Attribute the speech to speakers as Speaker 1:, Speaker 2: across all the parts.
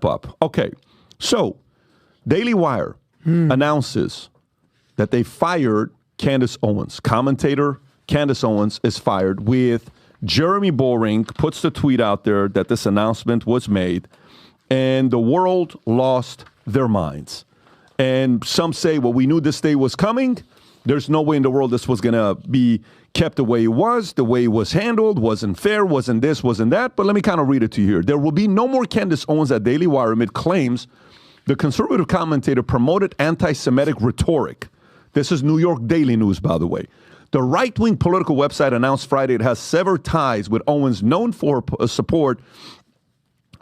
Speaker 1: up. Okay, so Daily Wire announces that they fired Candace Owens. Commentator Candace Owens is fired, with Jeremy Boring puts the tweet out there that this announcement was made, and the world lost their minds. And some say, well, we knew this day was coming. There's no way in the world this was going to be kept the way it was handled, wasn't fair, wasn't this, wasn't that. But let me kind of read it to you here. There will be no more Candace Owens at Daily Wire amid claims the conservative commentator promoted anti-Semitic rhetoric. This is New York Daily News, by the way. The right-wing political website announced Friday it has severed ties with Owens, known for support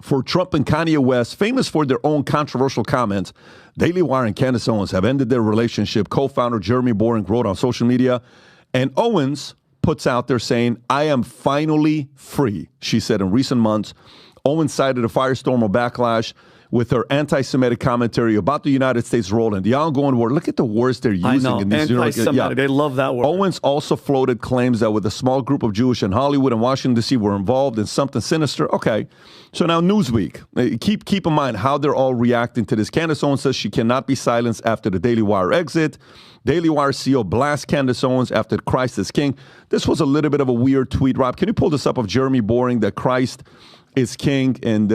Speaker 1: for Trump and Kanye West, famous for their own controversial comments. Daily Wire and Candace Owens have ended their relationship, co-founder Jeremy Boring wrote on social media. And Owens puts out there saying, I am finally free, she said in recent months. Owens cited a firestorm of backlash with her anti-Semitic commentary about the United States' role in the ongoing war. Look at the words they're using.
Speaker 2: I know,
Speaker 1: in these
Speaker 2: anti-Semitic. They love that word.
Speaker 1: Owens also floated claims that with a small group of Jewish in Hollywood and Washington, D.C. were involved in something sinister. Okay, so now Newsweek. Keep in mind how they're all reacting to this. Candace Owens says she cannot be silenced after the Daily Wire exit. Daily Wire CEO blasts Candace Owens after Christ is King. This was a little bit of a weird tweet, Rob. Can you pull this up of Jeremy Boring that Christ is King? And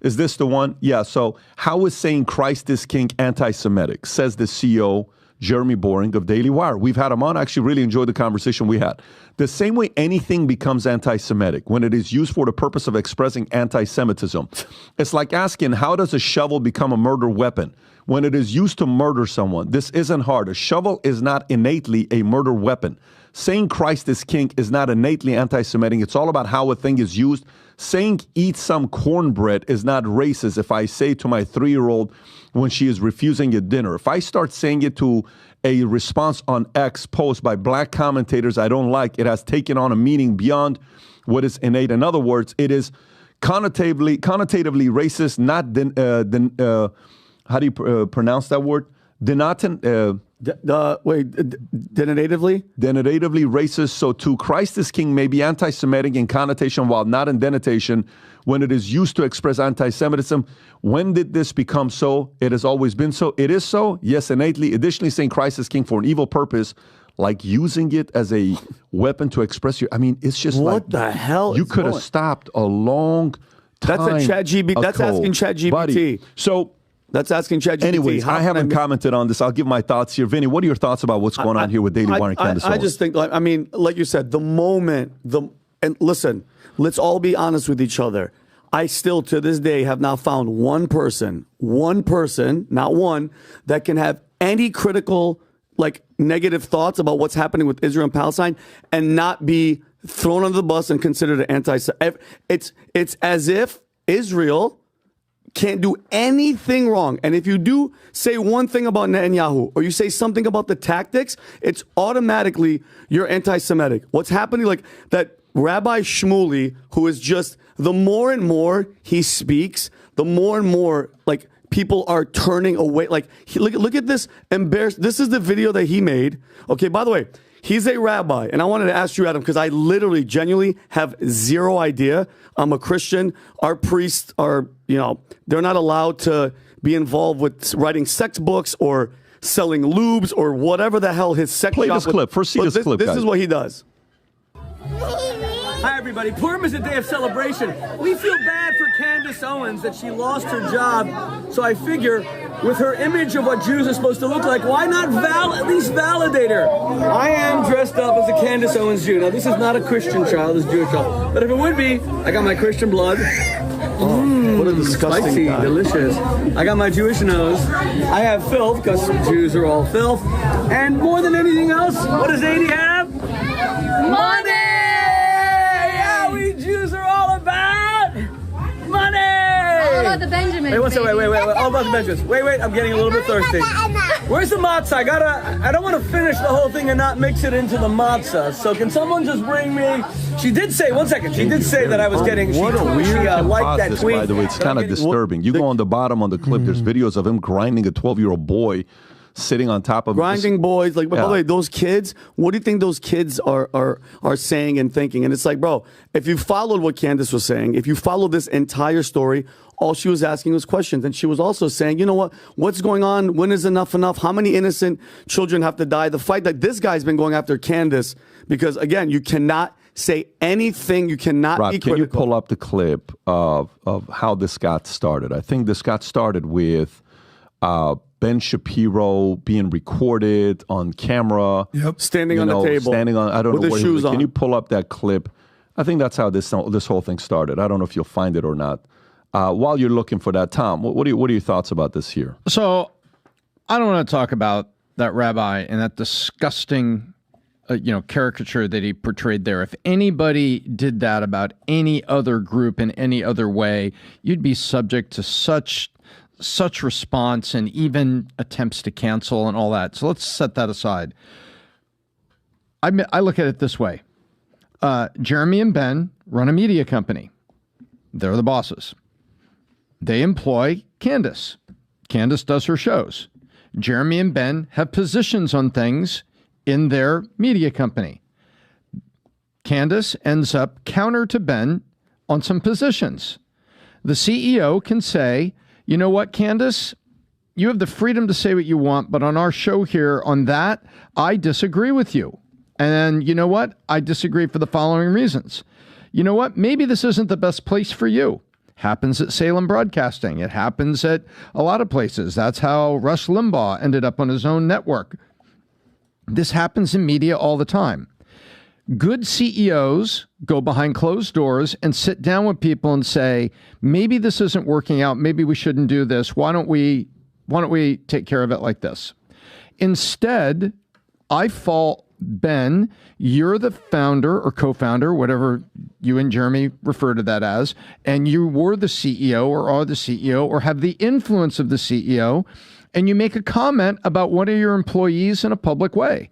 Speaker 1: is this the one? Yeah, so how is saying Christ is King anti-Semitic, says the CEO, Jeremy Boring of Daily Wire. We've had him on. I actually really enjoyed the conversation we had. The same way anything becomes anti-Semitic when it is used for the purpose of expressing anti-Semitism. It's like asking, how does a shovel become a murder weapon? When it is used to murder someone, this isn't hard. A shovel is not innately a murder weapon. Saying Christ is King is not innately anti-Semitic. It's all about how a thing is used. Saying eat some cornbread is not racist if I say to my 3-year-old when she is refusing a dinner. If I start saying it to a response on X post by black commentators I don't like, it has taken on a meaning beyond what is innate. In other words, it is connotatively racist, not how do you pronounce that word? Denotatively racist. So to Christ is King may be anti-Semitic in connotation while not in denotation when it is used to express anti-Semitism. When did this become so? It has always been so. It is so. Yes, innately. Additionally, saying Christ is King for an evil purpose, like using it as a weapon to express your, I mean, it's just
Speaker 2: what
Speaker 1: like.
Speaker 2: What the hell?
Speaker 1: You could have stopped a long time.
Speaker 2: That's a ChatGPT. That's asking ChatGPT.
Speaker 1: Buddy. So.
Speaker 2: That's asking ChatGPT.
Speaker 1: Anyways, I haven't commented on this. I'll give my thoughts here. Vinny, what are your thoughts about what's going on here with Daily Wire and Candace Owens?
Speaker 2: I just think, like you said, and listen, let's all be honest with each other. I still, to this day, have not found one person, not one, that can have any critical, negative thoughts about what's happening with Israel and Palestine and not be thrown under the bus and considered an anti-Semitic. It's as if Israel can't do anything wrong. And if you do say one thing about Netanyahu or you say something about the tactics, it's automatically you're anti-Semitic. What's happening, that Rabbi Shmuley, who is just, the more and more he speaks, the more and more, people are turning away. Look at this embarrassed. This is the video that he made. Okay, by the way, he's a rabbi. And I wanted to ask you, Adam, because I literally, genuinely have zero idea. I'm a Christian. Our priests are, they're not allowed to be involved with writing sex books or selling lubes or whatever the hell his sex
Speaker 1: Play
Speaker 2: shop
Speaker 1: this clip. First, see this clip,
Speaker 2: This
Speaker 1: guys.
Speaker 2: is what he does.
Speaker 3: Hi, everybody. Purim is a day of celebration. We feel bad for Candace Owens that she lost her job. So I figure, with her image of what Jews are supposed to look like, why not at least validate her? I am dressed up as a Candace Owens Jew. Now, this is not a Christian child, this is a Jewish child. But if it would be, I got my Christian blood.
Speaker 2: What a disgusting
Speaker 3: spicy,
Speaker 2: guy.
Speaker 3: delicious. I got my Jewish nose. I have filth, because Jews are all filth. And more than anything else, what does 80 have? Money! Yeah, we Jews are all about money!
Speaker 4: All about the Benjamins.
Speaker 3: Wait, all about the Benjamins. Wait, I'm getting a little bit thirsty. Where's the matzah? I don't want to finish the whole thing and not mix it into the matzah. So can someone just bring me? She did say, one second, she did say that I was getting,
Speaker 1: what a weird
Speaker 3: liked that
Speaker 1: this,
Speaker 3: tweet.
Speaker 1: by the way. It's kind of disturbing. You go on the bottom on the clip, there's videos of him grinding a 12-year-old boy sitting on top of
Speaker 2: grinding boys. By the way, those kids, what do you think those kids are saying and thinking? And it's bro, if you followed what Candace was saying, if you followed this entire story, all she was asking was questions. And she was also saying, you know what? What's going on? When is enough enough? How many innocent children have to die? The fight that this guy's been going after Candace, because, again, you cannot say anything. You cannot
Speaker 1: Rob,
Speaker 2: be critical.
Speaker 1: can you pull up the clip of how this got started? I think this got started with Ben Shapiro being recorded on camera.
Speaker 2: Yep. Standing on the table.
Speaker 1: Standing on, I don't
Speaker 2: with
Speaker 1: know
Speaker 2: his
Speaker 1: where
Speaker 2: shoes on.
Speaker 1: Can you pull up that clip? I think that's how this whole thing started. I don't know if you'll find it or not. While you're looking for that, Tom, what are your thoughts about this here?
Speaker 4: So I don't want to talk about that rabbi and that disgusting caricature that he portrayed there. If anybody did that about any other group in any other way, you'd be subject to such response and even attempts to cancel and all that. So let's set that aside. I look at it this way. Jeremy and Ben run a media company. They're the bosses. They employ Candace. Candace does her shows. Jeremy and Ben have positions on things in their media company. Candace ends up counter to Ben on some positions. The CEO can say, you know what, Candace, you have the freedom to say what you want, but on our show here on that, I disagree with you. And you know what? I disagree for the following reasons. You know what? Maybe this isn't the best place for you. Happens at Salem Broadcasting. It happens at a lot of places. That's how Rush Limbaugh ended up on his own network. This happens in media all the time. Good CEOs go behind closed doors and sit down with people and say, maybe this isn't working out. Maybe we shouldn't do this. Why don't we take care of it like this? Instead, I fault Ben. You're the founder or co-founder, whatever you and Jeremy refer to that as, and you were the CEO or are the CEO or have the influence of the CEO, and you make a comment about one of your employees in a public way.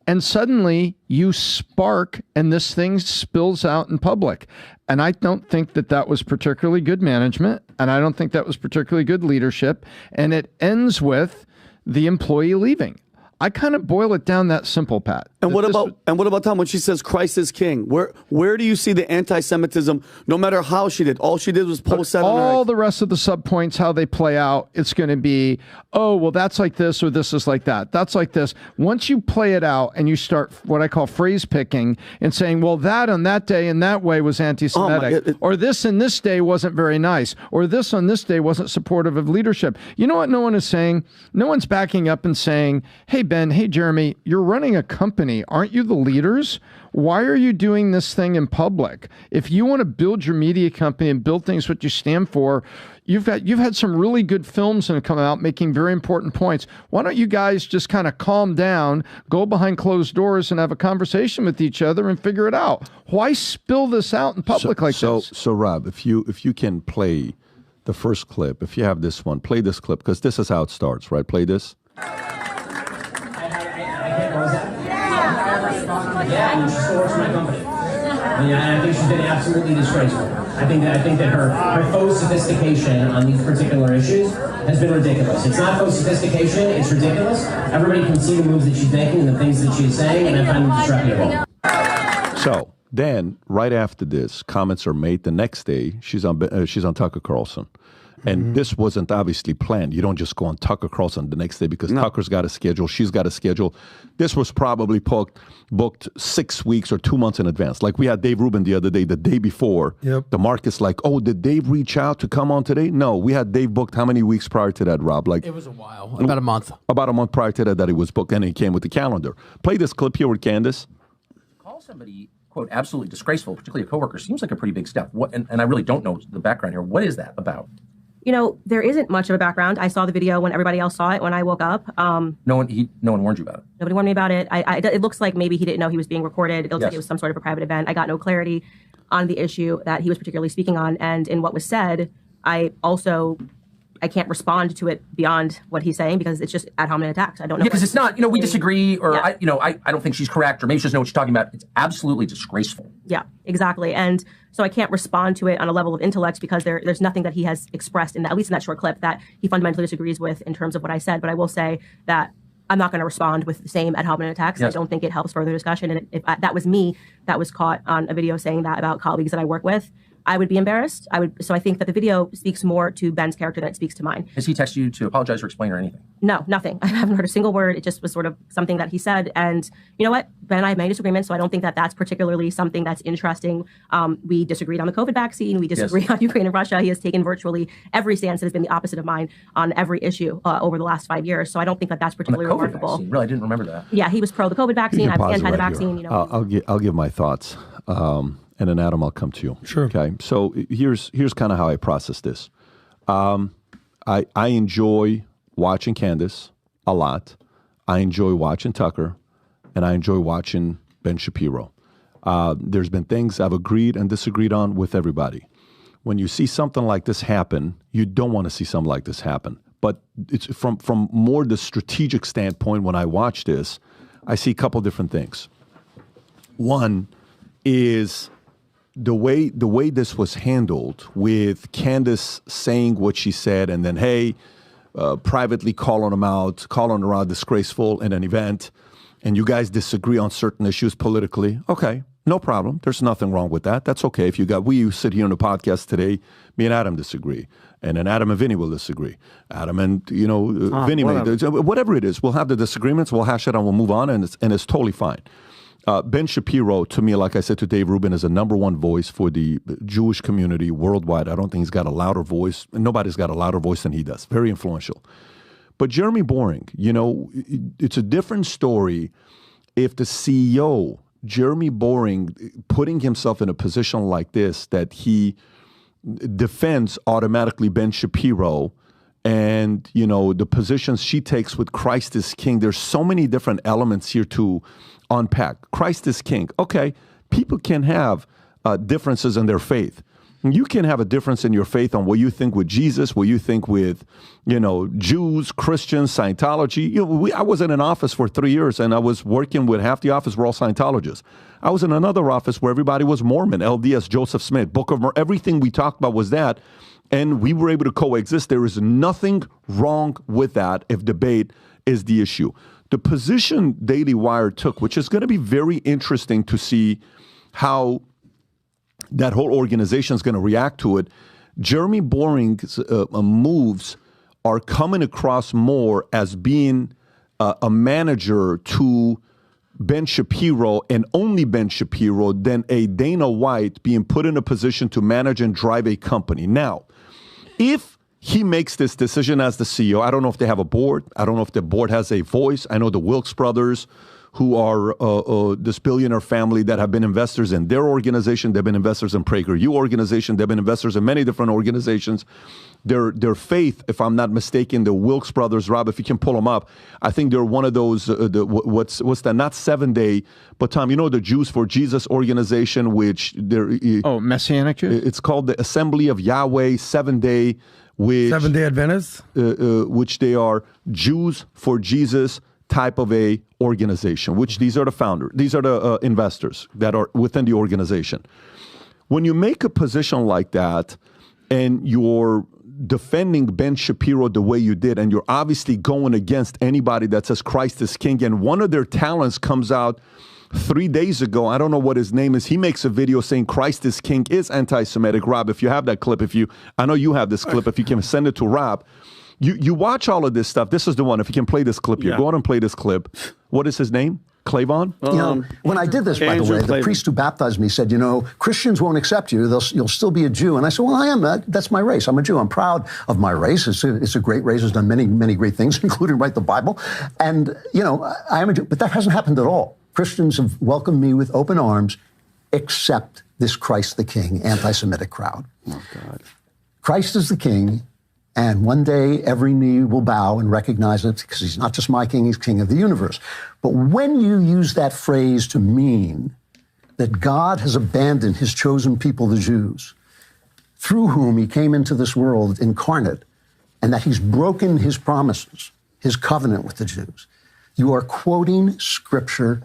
Speaker 4: And suddenly you spark and this thing spills out in public. And I don't think that was particularly good management. And I don't think that was particularly good leadership. And it ends with the employee leaving. I kind of boil it down that simple, Pat.
Speaker 2: And what about Tom when she says Christ is king? Where do you see the anti-Semitism? No matter how she did, all she did was post that.
Speaker 4: All the rest of the subpoints, how they play out, it's going to be, oh well, that's like this or this is like that. That's like this. Once you play it out and you start what I call phrase picking and saying, well, that on that day in that way was anti-Semitic, or this in this day wasn't very nice, or this on this day wasn't supportive of leadership. You know what no one is saying? No one's backing up and saying, hey, Ben, hey, Jeremy, you're running a company. Aren't you the leaders? Why are you doing this thing in public? If you want to build your media company and build things what you stand for, you've had some really good films that have come out making very important points. Why don't you guys just kind of calm down, go behind closed doors and have a conversation with each other and figure it out? Why spill this out in public like this?
Speaker 1: So Rob, if you can play the first clip, if you have this one, play this clip, because this is how it starts, right? Play this.
Speaker 5: Yeah, and she still works for my company. And I think she's been absolutely disgraceful. I think that her faux sophistication on these particular issues has been ridiculous. It's not faux sophistication, it's ridiculous. Everybody can see the moves that she's making and the things that she's saying, and I find them disreputable.
Speaker 1: So then, right after this, comments are made. The next day, she's on Tucker Carlson. And this wasn't obviously planned. You don't just go on Tucker Carlson the next day because Tucker's got a schedule, she's got a schedule. This was probably booked 6 weeks or 2 months in advance. Like we had Dave Rubin the other day, the day before. Yep. The market's like, oh, did Dave reach out to come on today? No, we had Dave booked how many weeks prior to that, Rob? Like
Speaker 6: it was a while, about a month.
Speaker 1: About a month prior to that he was booked, and he came with the calendar. Play this clip here with Candace.
Speaker 7: Call somebody, quote, absolutely disgraceful, particularly a coworker, seems like a pretty big step. What? And I really don't know the background here. What is that about?
Speaker 8: You know, there isn't much of a background. I saw the video when everybody else saw it when I woke up.
Speaker 7: No one warned you about it.
Speaker 8: Nobody warned me about it. It looks like maybe he didn't know he was being recorded. It looks like it was some sort of a private event. I got no clarity on the issue that he was particularly speaking on. And in what was said, I can't respond to it beyond what he's saying because it's just ad hominem attacks. I don't know.
Speaker 7: Yeah, because it's not, we disagree or, I don't think she's correct or maybe she doesn't know what she's talking about. It's absolutely disgraceful.
Speaker 8: Yeah, exactly. And so I can't respond to it on a level of intellect because there's nothing that he has expressed, at least in that short clip, that he fundamentally disagrees with in terms of what I said. But I will say that I'm not going to respond with the same ad hominem attacks. Yes. I don't think it helps further discussion. And if that was me that was caught on a video saying that about colleagues that I work with, I would be embarrassed. So I think that the video speaks more to Ben's character than it speaks to mine.
Speaker 7: Has he texted you to apologize or explain or anything?
Speaker 8: No, nothing. I haven't heard a single word. It just was sort of something that he said. And you know what? Ben and I have many disagreements, so I don't think that that's particularly something that's interesting. We disagreed on the COVID vaccine. We disagreed on Ukraine and Russia. He has taken virtually every stance that has been the opposite of mine on every issue over the last 5 years. So I don't think that that's particularly remarkable.
Speaker 7: Vaccine. Really, I didn't remember that.
Speaker 8: Yeah, he was pro the COVID vaccine. I was anti the vaccine. You know,
Speaker 1: I'll give my thoughts. And then Adam, I'll come to you.
Speaker 6: Sure.
Speaker 1: Okay. So here's kind of how I process this. I enjoy watching Candace a lot. I enjoy watching Tucker, and I enjoy watching Ben Shapiro. There's been things I've agreed and disagreed on with everybody. When you see something like this happen, you don't want to see something like this happen. But it's from more the strategic standpoint. When I watch this, I see a couple different things. One is the way this was handled, with Candace saying what she said, and then privately calling her out disgraceful in an event, and you guys disagree on certain issues politically. Okay, no problem. There's nothing wrong with that. That's okay. We sit here on the podcast today, me and Adam disagree, and then Adam and Vinny will disagree. Adam and Vinny, whatever it is, we'll have the disagreements. We'll hash it out. We'll move on, and it's totally fine. Ben Shapiro, to me, like I said to Dave Rubin, is a number one voice for the Jewish community worldwide. I don't think he's got a louder voice. Nobody's got a louder voice than he does. Very influential. But Jeremy Boring, it's a different story if the CEO, Jeremy Boring, putting himself in a position like this, that he defends automatically Ben Shapiro and, the positions she takes with Christ is King. There's so many different elements here to unpack. Christ is King. Okay, people can have differences in their faith. You can have a difference in your faith on what you think with Jesus, what you think with, Jews, Christians, Scientology. I was in an office for 3 years, and I was working with half the office were all Scientologists. I was in another office where everybody was Mormon, LDS, Joseph Smith, Book of Mormon. Everything we talked about was that, and we were able to coexist. There is nothing wrong with that if debate is the issue. The position Daily Wire took, which is going to be very interesting to see how that whole organization is going to react to it. Jeremy Boring's moves are coming across more as being a manager to Ben Shapiro, and only Ben Shapiro, than a Dana White being put in a position to manage and drive a company. Now, if he makes this decision as the CEO, I don't know if they have a board. I don't know if the board has a voice. I know the Wilkes brothers, who are this billionaire family that have been investors in their organization. They've been investors in PragerU organization. They've been investors in many different organizations. Their faith, if I'm not mistaken, the Wilkes brothers, Rob, if you can pull them up, I think they're one of those, what's that, not 7 Day, but Tom, the Jews for Jesus organization, which they're...
Speaker 4: Messianic Jews?
Speaker 1: It's called the Assembly of Yahweh 7 Day, which...
Speaker 6: 7 Day Adventists?
Speaker 1: Which they are Jews for Jesus type of a organization, which these are the founders, these are the investors that are within the organization. When you make a position like that and you're defending Ben Shapiro the way you did, and you're obviously going against anybody that says Christ is King, and one of their talents comes out 3 days ago, I don't know what his name is, he makes a video saying Christ is King is anti-Semitic. Rob, if you have that clip, I know you have this clip, if you can send it to Rob. You watch all of this stuff. This is the one. If you can play this clip here, go on and play this clip. What is his name? Clavon?
Speaker 9: When I did this, by the way, the priest who baptized me said, Christians won't accept you. You'll still be a Jew. And I said, well, I am. That's my race. I'm a Jew. I'm proud of my race. It's a great race. It's done many, many great things, including write the Bible. And, I am a Jew. But that hasn't happened at all. Christians have welcomed me with open arms, except this Christ the King anti-Semitic crowd.
Speaker 2: Oh, God.
Speaker 9: Christ is the King. And one day, every knee will bow and recognize it, because he's not just my king, he's king of the universe. But when you use that phrase to mean that God has abandoned his chosen people, the Jews, through whom he came into this world incarnate, and that he's broken his promises, his covenant with the Jews, you are quoting scripture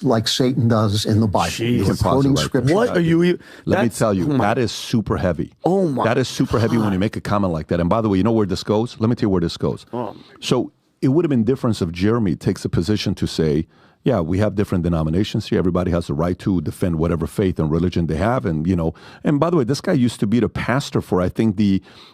Speaker 9: like Satan does in the Bible. You're quoting scripture.
Speaker 2: What are you?
Speaker 1: Let me tell you, that is super heavy.
Speaker 2: Oh my!
Speaker 1: That is super heavy when you make a comment like that. And by the way, you know where this goes? Let me tell you where this goes. So it would have been different if Jeremy takes a position to say, yeah, we have different denominations here. Everybody has the right to defend whatever faith and religion they have. And, and by the way, this guy used to be the pastor for, I think,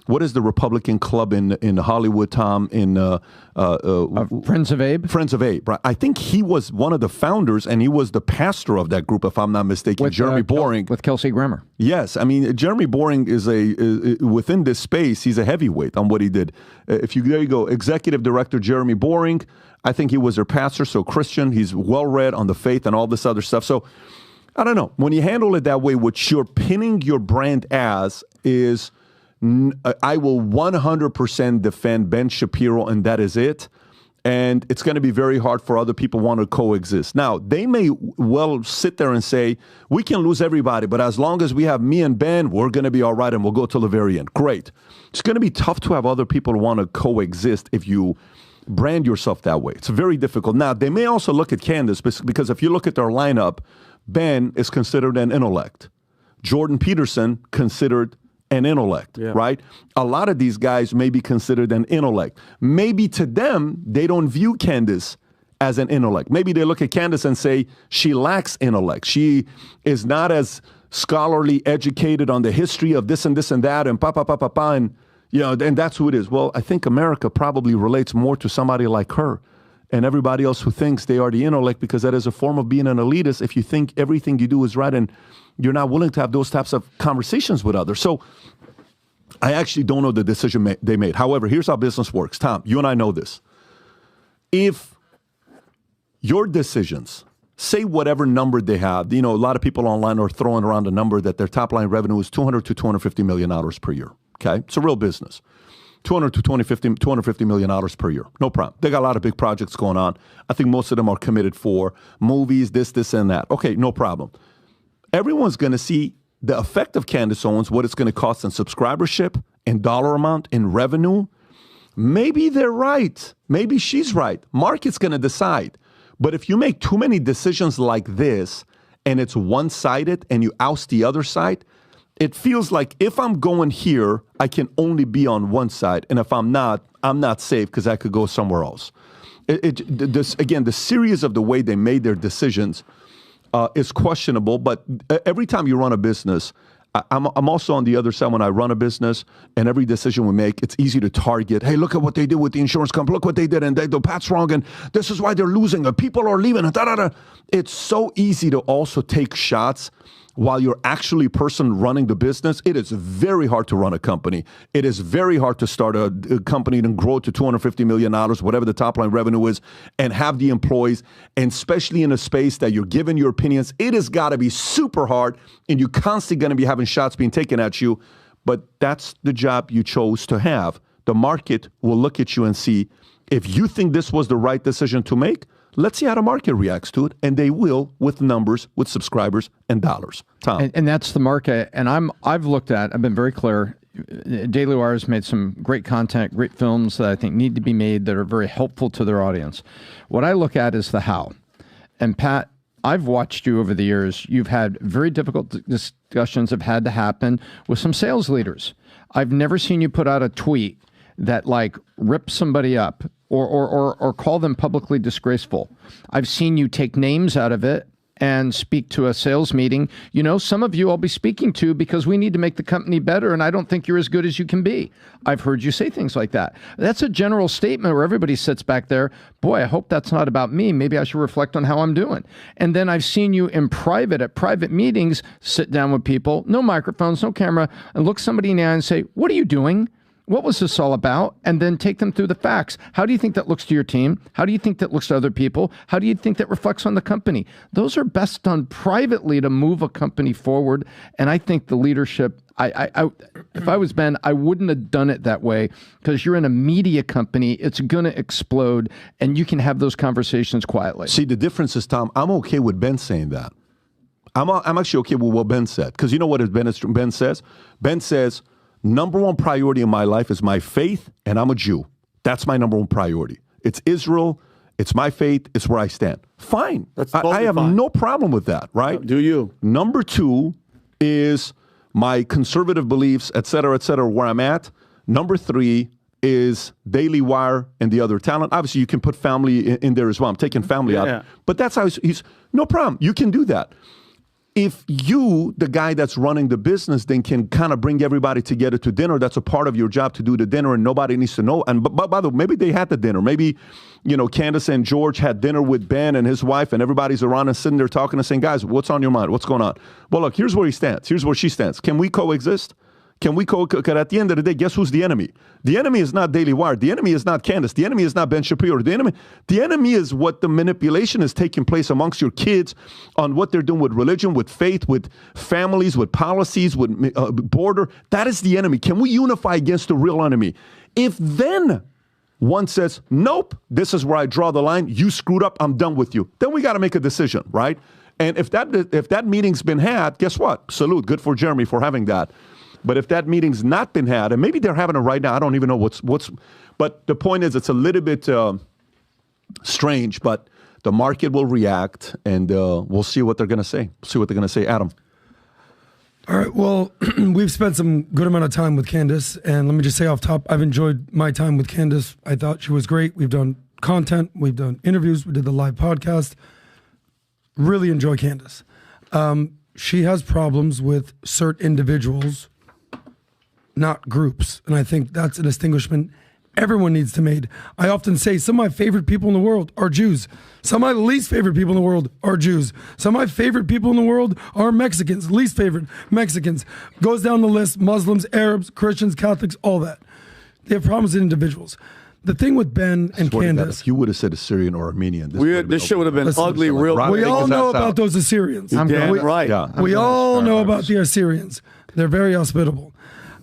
Speaker 1: what is the Republican club in Hollywood, Tom,
Speaker 4: Friends of Abe?
Speaker 1: Friends of Abe, right? I think he was one of the founders, and he was the pastor of that group, if I'm not mistaken. Jeremy Boring.
Speaker 4: With Kelsey Grammer.
Speaker 1: Yes. I mean, Jeremy Boring is within this space, he's a heavyweight on what he did. There you go, Executive Director Jeremy Boring. I think he was their pastor, so Christian. He's well-read on the faith and all this other stuff. So, I don't know. When you handle it that way, what you're pinning your brand as is, I will 100% defend Ben Shapiro, and that is it. And it's going to be very hard for other people who want to coexist. Now, they may well sit there and say, we can lose everybody, but as long as we have me and Ben, we're going to be all right, and we'll go till the very end. Great. It's going to be tough to have other people who want to coexist if you brand yourself that way. It's very difficult. Now, they may also look at Candace, because if you look at their lineup, Ben is considered an intellect. Jordan Peterson considered an intellect, right? A lot of these guys may be considered an intellect. Maybe to them, they don't view Candace as an intellect. Maybe they look at Candace and say, she lacks intellect. She is not as scholarly educated on the history of this and this and that, and and and that's who it is. Well, I think America probably relates more to somebody like her and everybody else who thinks they are the intellect, because that is a form of being an elitist if you think everything you do is right and you're not willing to have those types of conversations with others. So I actually don't know the decision they made. However, here's how business works. Tom, you and I know this. If your decisions, say whatever number they have, a lot of people online are throwing around a number that their top line revenue is $200 to $250 million per year. Okay, it's a real business. $200 to $250 million per year. No problem. They got a lot of big projects going on. I think most of them are committed for movies, this, and that. Okay, no problem. Everyone's going to see the effect of Candace Owens, what it's going to cost in subscribership, in dollar amount, in revenue. Maybe they're right. Maybe she's right. Market's going to decide. But if you make too many decisions like this and it's one-sided and you oust the other side, it feels like if I'm going here, I can only be on one side. And if I'm not safe because I could go somewhere else. The series of the way they made their decisions is questionable. But every time you run a business, I'm also on the other side when I run a business, and every decision we make, it's easy to target. Hey, look at what they did with the insurance company. Look what they did, and the Pat's wrong, and this is why they're losing, and people are leaving, and da-da-da. It's so easy to also take shots while you're actually a person running the business. It is very hard to run a company. It is very hard to start a company and grow to $250 million, whatever the top line revenue is, and have the employees, and especially in a space that you're giving your opinions. It has got to be super hard, and you're constantly going to be having shots being taken at you, but that's the job you chose to have. The market will look at you and see, if you think this was the right decision to make, let's see how the market reacts to it, and they will with numbers, with subscribers, and dollars. Tom.
Speaker 4: And that's the market. And I've been very clear. Daily Wire has made some great content, great films that I think need to be made that are very helpful to their audience. What I look at is the how. And Pat, I've watched you over the years. You've had very difficult discussions have had to happen with some sales leaders. I've never seen you put out a tweet that rip somebody up or call them publicly disgraceful. I've seen you take names out of it and speak to a sales meeting. Some of you I'll be speaking to because we need to make the company better, and I don't think you're as good as you can be. I've heard you say things like that. That's a general statement where everybody sits back there. Boy, I hope that's not about me. Maybe I should reflect on how I'm doing. And then I've seen you in private, at private meetings, sit down with people, no microphones, no camera, and look somebody in the eye and say, what are you doing? What was this all about? And then take them through the facts. How do you think that looks to your team? How do you think that looks to other people? How do you think that reflects on the company? Those are best done privately to move a company forward. And I think the leadership, if I was Ben, I wouldn't have done it that way, because you're in a media company. It's going to explode, and you can have those conversations quietly.
Speaker 1: See, the difference is, Tom, I'm okay with Ben saying that. I'm actually okay with what Ben said, because you know what Ben says? Ben says, number one priority in my life is my faith, and I'm a Jew. That's my number one priority. It's Israel. It's my faith. It's where I stand. Fine.
Speaker 2: That's
Speaker 1: I have
Speaker 2: fine.
Speaker 1: no problem with that, right?
Speaker 2: Do you?
Speaker 1: Number two is my conservative beliefs, et cetera, where I'm at. Number three is Daily Wire and the other talent. Obviously, you can put family in there as well. I'm taking family out. But that's how he's no problem. You can do that. If you, the guy that's running the business, then can kind of bring everybody together to dinner, that's a part of your job to do the dinner and nobody needs to know. And but by the way, maybe they had the dinner. Maybe, Candace and George had dinner with Ben and his wife and everybody's around and sitting there talking and saying, guys, what's on your mind? What's going on? Well, look, here's where he stands. Here's where she stands. Can we coexist? Because at the end of the day, guess who's the enemy? The enemy is not Daily Wire. The enemy is not Candace. The enemy is not Ben Shapiro. The enemy is what the manipulation is taking place amongst your kids on what they're doing with religion, with faith, with families, with policies, with border. That is the enemy. Can we unify against the real enemy? If then one says, nope, this is where I draw the line. You screwed up. I'm done with you. Then we got to make a decision, right? And if that meeting's been had, guess what? Salute. Good for Jeremy for having that. But if that meeting's not been had, and maybe they're having it right now, I don't even know what's. But the point is, it's a little bit strange. But the market will react, and we'll see what they're going to say. Adam.
Speaker 6: All right. Well, we've spent some good amount of time with Candace, and let me just say off top, I've enjoyed my time with Candace. I thought she was great. We've done content, we've done interviews, we did the live podcast. Really enjoy Candace. She has problems with certain individuals, not groups. And I think that's a distinguishment everyone needs to make. I often say some of my favorite people in the world are Jews. Some of my least favorite people in the world are Jews. Some of my favorite people in the world are Mexicans, least favorite Mexicans. Goes down the list, Muslims, Arabs, Christians, Catholics, all that. They have problems with individuals. The thing with Ben and Candace.
Speaker 1: If you would have said Assyrian or Armenian,
Speaker 2: this shit would have been ugly real quick.
Speaker 6: We all know about those Assyrians.
Speaker 2: Right.
Speaker 1: Yeah.
Speaker 6: We all know about the Assyrians. They're very hospitable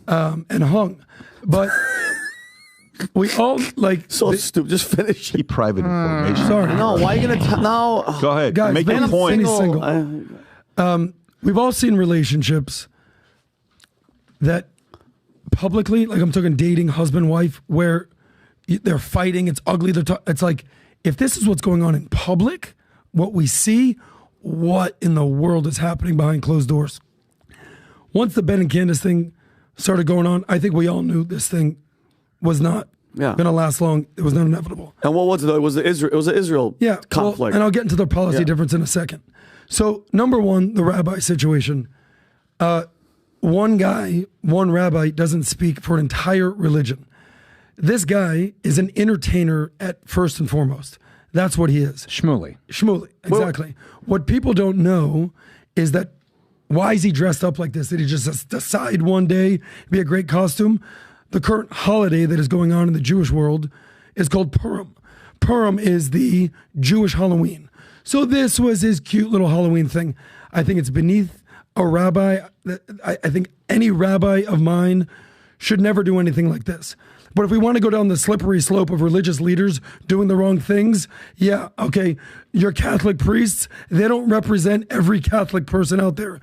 Speaker 6: and hung. But we all
Speaker 2: stupid. Just finish.
Speaker 1: Keep private information.
Speaker 6: Sorry.
Speaker 2: No, why are you going to no.
Speaker 1: Go ahead.
Speaker 6: Guys,
Speaker 1: make your point.
Speaker 6: Single. We've all seen relationships that publicly, like I'm talking dating, husband, wife, where they're fighting, it's ugly. It's like, if this is what's going on in public, what we see, what in the world is happening behind closed doors? Once the Ben and Candace thing started going on, I think we all knew this thing was not going to last long. It was not inevitable.
Speaker 2: And what was it though? It was the Israel conflict.
Speaker 6: Well, and I'll get into the policy difference in a second. So number one, the rabbi situation. One rabbi doesn't speak for an entire religion. This guy is an entertainer at first and foremost. That's what he is.
Speaker 4: Shmuley,
Speaker 6: exactly. What people don't know is that why is he dressed up like this? Did he just decide one day to be a great costume? The current holiday that is going on in the Jewish world is called Purim. Purim is the Jewish Halloween. So this was his cute little Halloween thing. I think it's beneath a rabbi. I think any rabbi of mine should never do anything like this. But if we want to go down the slippery slope of religious leaders doing the wrong things, your Catholic priests, they don't represent every Catholic person out there.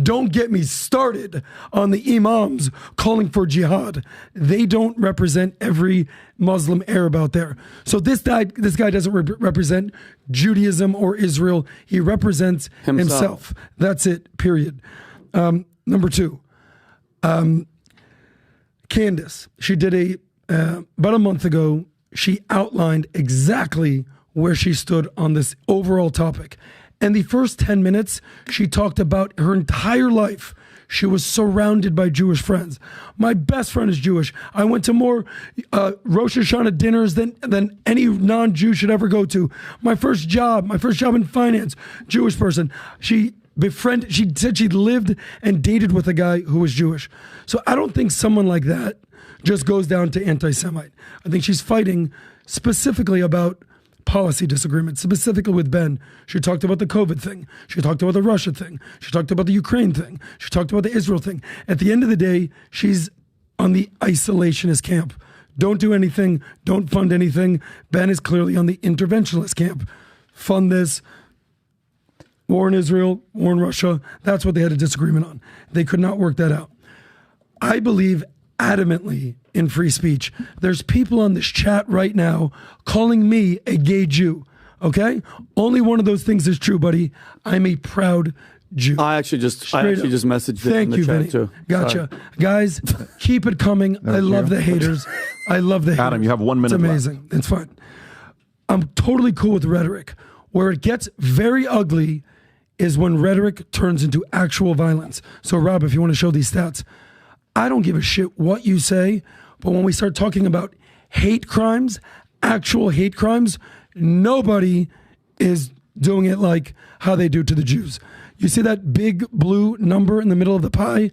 Speaker 6: Don't get me started on the imams calling for jihad. They don't represent every Muslim Arab out there. So this guy doesn't represent Judaism or Israel. He represents himself. That's it, period. Number two, Candace, she did about a month ago, she outlined exactly where she stood on this overall topic. And the first 10 minutes, she talked about her entire life. She was surrounded by Jewish friends. My best friend is Jewish. I went to more Rosh Hashanah dinners than any non-Jew should ever go to. My first job in finance, Jewish person. She said she lived and dated with a guy who was Jewish. So I don't think someone like that just goes down to anti-Semite. I think she's fighting specifically about policy disagreements, specifically with Ben. She talked about the COVID thing. She talked about the Russia thing. She talked about the Ukraine thing. She talked about the Israel thing. At the end of the day, she's on the isolationist camp. Don't do anything. Don't fund anything. Ben is clearly on the interventionist camp. Fund this. War in Israel, war in Russia. That's what they had a disagreement on. They could not work that out. I believe adamantly in free speech. There's people on this chat right now calling me a gay Jew. Okay? Only one of those things is true, buddy. I'm a proud Jew.
Speaker 2: I actually just
Speaker 6: Straight up.
Speaker 2: messaged it in
Speaker 6: Thank
Speaker 2: the
Speaker 6: you,
Speaker 2: chat
Speaker 6: Vinny.
Speaker 2: too.
Speaker 6: Gotcha. Guys, keep it coming. I love the haters. I love the haters.
Speaker 1: Adam, you have 1 minute
Speaker 6: It's amazing. It's fine. I'm totally cool with rhetoric. Where it gets very ugly is when rhetoric turns into actual violence. So, Rob, if you want to show these stats, I don't give a shit what you say, but when we start talking about hate crimes, actual hate crimes, nobody is doing it like how they do to the Jews. You see that big blue number in the middle of the pie?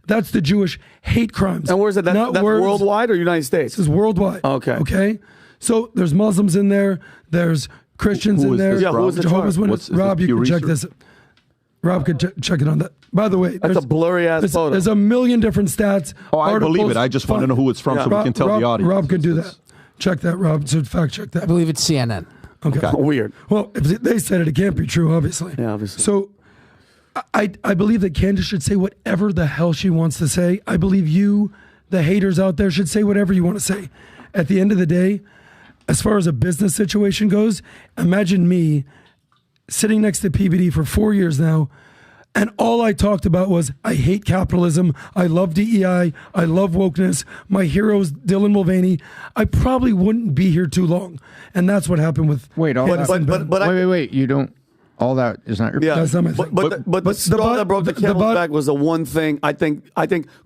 Speaker 6: That's the Jewish hate crimes.
Speaker 2: And where's it? That's
Speaker 6: words.
Speaker 2: worldwide or United States?
Speaker 6: This is worldwide.
Speaker 2: Okay.
Speaker 6: Okay. So there's Muslims in there. There's Christians
Speaker 1: Who
Speaker 6: in
Speaker 1: is
Speaker 6: there.
Speaker 1: this, Rob?
Speaker 2: who is the
Speaker 6: Jehovah's
Speaker 2: chart?
Speaker 6: Witnesses.
Speaker 1: Is
Speaker 6: Rob,
Speaker 1: this
Speaker 6: you can
Speaker 1: Pew
Speaker 6: check this. Rob could check it on that. By the way,
Speaker 2: That's a blurry ass photo.
Speaker 6: There's a million different stats.
Speaker 1: Oh, I believe
Speaker 6: articles.
Speaker 1: it. I just want to know who it's from so we can tell
Speaker 6: Rob,
Speaker 1: the audience.
Speaker 6: Rob could do that. Check that, Rob. So fact check that.
Speaker 10: I believe it's CNN.
Speaker 6: Okay.
Speaker 2: Weird.
Speaker 6: Well, if they said it, it can't be true, obviously.
Speaker 2: Yeah, obviously.
Speaker 6: So I believe that Candace should say whatever the hell she wants to say. I believe you, the haters out there, should say whatever you want to say. At the end of the day, as far as a business situation goes, imagine me sitting next to PBD for 4 years now, and all I talked about was I hate capitalism, I love DEI, I love wokeness, my hero's Dylan Mulvaney. I probably wouldn't be here too long. And that's what happened with
Speaker 4: Wait, all
Speaker 6: Candace
Speaker 4: that,
Speaker 6: and Ben.
Speaker 4: wait. You don't. All that is not your.
Speaker 2: Yeah,
Speaker 6: That's not my thing.
Speaker 2: but the straw that broke the camel's back was the one thing I think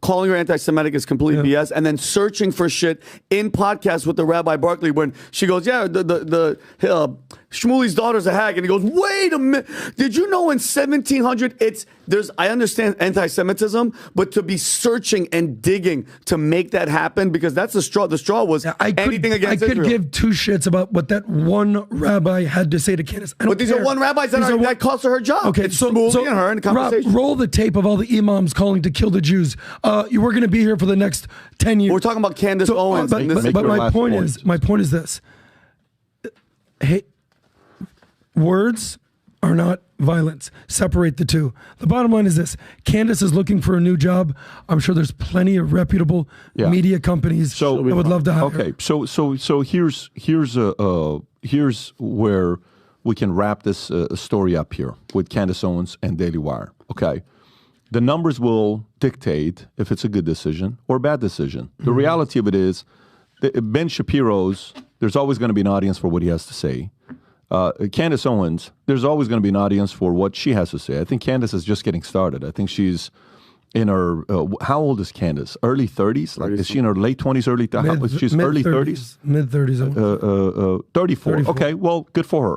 Speaker 2: calling her anti-Semitic is complete BS, and then searching for shit in podcasts with the Rabbi Barkley when she goes, yeah, the Shmuley's daughter's a hag, and he goes, wait a minute, did you know in 1700 I understand anti-Semitism, but to be searching and digging to make that happen, because that's the straw. The straw was anything against
Speaker 6: I could
Speaker 2: Israel.
Speaker 6: give two shits about what that one rabbi had to say to Candace. I don't
Speaker 2: But these are
Speaker 6: care.
Speaker 2: one rabbis that cost her job.
Speaker 6: Okay,
Speaker 2: It's Shmuley and her in the conversation.
Speaker 6: Rob, roll the tape of all the imams calling to kill the Jews. You were going to be here for the next 10 years.
Speaker 2: We're talking about Candace Owens.
Speaker 6: But,
Speaker 2: and this-
Speaker 6: but my point is this. Hey, words are not violence. Separate the two. The bottom line is this. Candace is looking for a new job. I'm sure there's plenty of reputable media companies that would love to hire her.
Speaker 1: Okay, so here's where we can wrap this story up here with Candace Owens and Daily Wire. Okay, the numbers will dictate if it's a good decision or a bad decision. The reality of it is, Ben Shapiro's, there's always going to be an audience for what he has to say. Candace Owens, there's always going to be an audience for what she has to say. I think Candace is just getting started. I think she's in her, how old is Candace? Early 30s? Like, is she in her late 20s, early 30s? She's early 30s?
Speaker 6: Mid 30s.
Speaker 1: 34. Okay, well, good for her.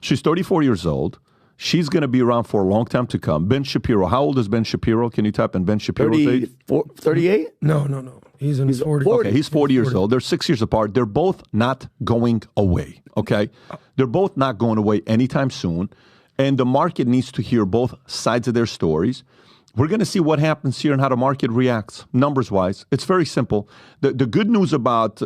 Speaker 1: She's 34 years old. She's going to be around for a long time to come. Ben Shapiro, how old is Ben Shapiro? Can you type in Ben Shapiro's age?
Speaker 2: 38?
Speaker 6: No. He's in his 40s.
Speaker 1: Okay, he's 40 years old. They're 6 years apart. They're both not going away, okay? They're both not going away anytime soon. And the market needs to hear both sides of their stories. We're going to see what happens here and how the market reacts, numbers-wise. It's very simple. The good news about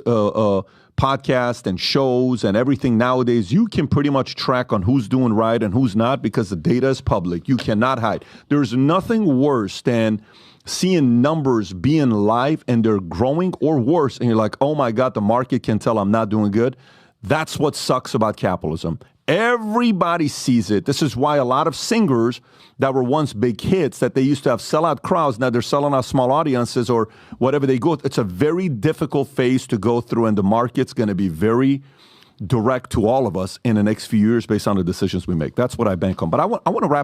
Speaker 1: podcasts and shows and everything nowadays, you can pretty much track on who's doing right and who's not because the data is public. You cannot hide. There's nothing worse than seeing numbers being live and they're growing, or worse, and you're like, oh my God, the market can tell I'm not doing good. That's what sucks about capitalism. Everybody sees it. This is why a lot of singers that were once big hits, that they used to have sellout crowds, now they're selling out small audiences or whatever they go. It's a very difficult phase to go through, and the market's going to be very direct to all of us in the next few years based on the decisions we make. That's what I bank on. But I want to wrap